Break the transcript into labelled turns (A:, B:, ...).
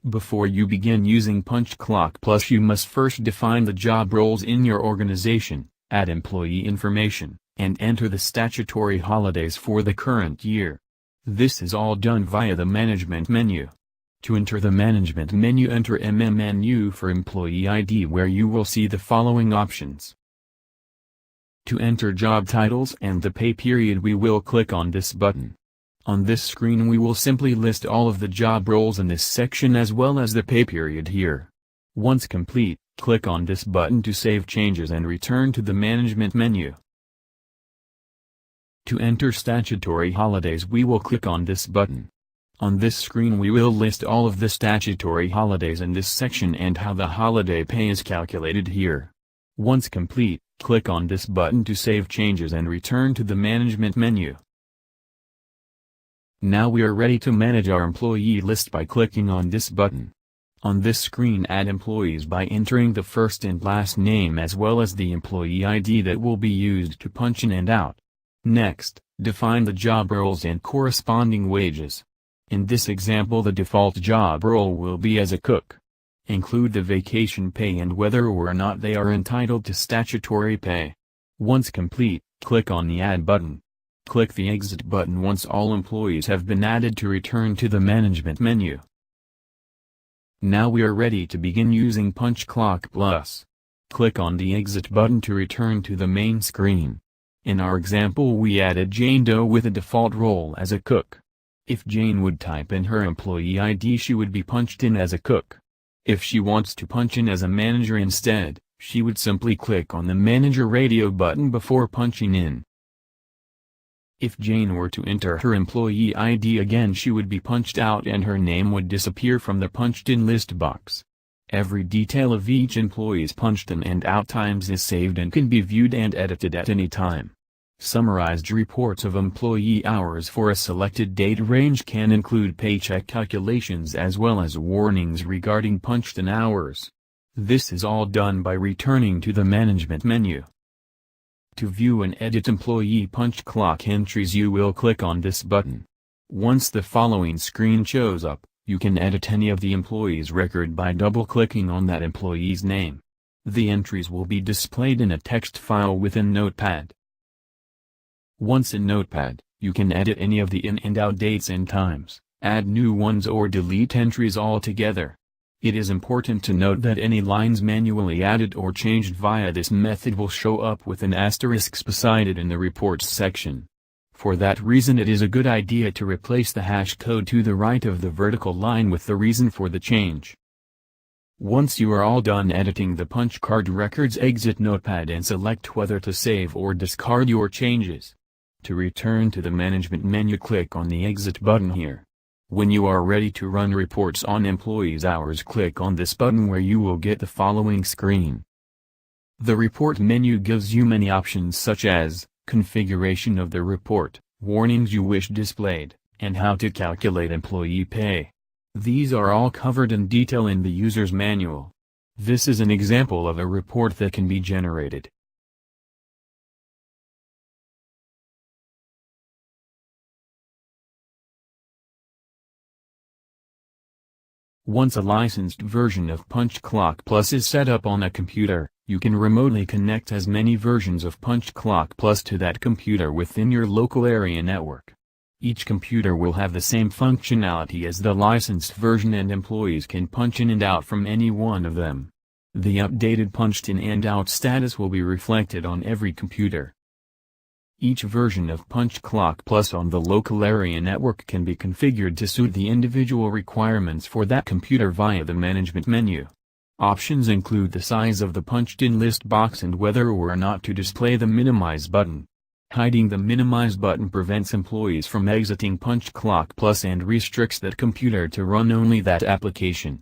A: Before you begin using PunchClockPLUS, you must first define the job roles in your organization, add employee information, and enter the statutory holidays for the current year. This is all done via the Management menu. To enter the Management menu, enter menu for Employee ID, where you will see the following options. To enter job titles and the pay period, we will click on this button. On this screen we will simply list all of the job roles in this section as well as the pay period here. Once complete, click on this button to save changes and return to the Management menu. To enter statutory holidays, we will click on this button. On this screen we will list all of the statutory holidays in this section and how the holiday pay is calculated here. Once complete, click on this button to save changes and return to the Management menu. Now we are ready to manage our employee list by clicking on this button. On this screen, add employees by entering the first and last name as well as the employee ID that will be used to punch in and out. Next, define the job roles and corresponding wages. In this example, the default job role will be as a cook. Include the vacation pay and whether or not they are entitled to statutory pay. Once complete, click on the Add button. Click the Exit button once all employees have been added to return to the Management menu. Now we are ready to begin using PunchClockPLUS. Click on the Exit button to return to the main screen. In our example, we added Jane Doe with a default role as a cook. If Jane would type in her employee ID, she would be punched in as a cook. If she wants to punch in as a manager instead, she would simply click on the Manager Radio button before punching in. If Jane were to enter her employee ID again, she would be punched out and her name would disappear from the punched-in list box. Every detail of each employee's punched in and out times is saved and can be viewed and edited at any time. Summarized reports of employee hours for a selected date range can include paycheck calculations as well as warnings regarding punched-in hours. This is all done by returning to the Management menu. To view and edit employee punch clock entries, you will click on this button. Once the following screen shows up, you can edit any of the employee's record by double-clicking on that employee's name. The entries will be displayed in a text file within Notepad. Once in Notepad, you can edit any of the in and out dates and times, add new ones or delete entries altogether. It is important to note that any lines manually added or changed via this method will show up with an asterisk beside it in the Reports section. For that reason, it is a good idea to replace the hash code to the right of the vertical line with the reason for the change. Once you are all done editing the punch card records, exit Notepad and select whether to save or discard your changes. To return to the Management menu, click on the Exit button here. When you are ready to run reports on employees' hours, click on this button where you will get the following screen. The Report menu gives you many options such as configuration of the report, warnings you wish displayed, and how to calculate employee pay. These are all covered in detail in the user's manual. This is an example of a report that can be generated. Once a licensed version of PunchClockPLUS is set up on a computer, you can remotely connect as many versions of PunchClockPLUS to that computer within your local area network. Each computer will have the same functionality as the licensed version and employees can punch in and out from any one of them. The updated punched in and out status will be reflected on every computer. Each version of PunchClockPLUS on the local area network can be configured to suit the individual requirements for that computer via the Management menu. Options include the size of the punched-in list box and whether or not to display the Minimize button. Hiding the Minimize button prevents employees from exiting PunchClockPLUS and restricts that computer to run only that application.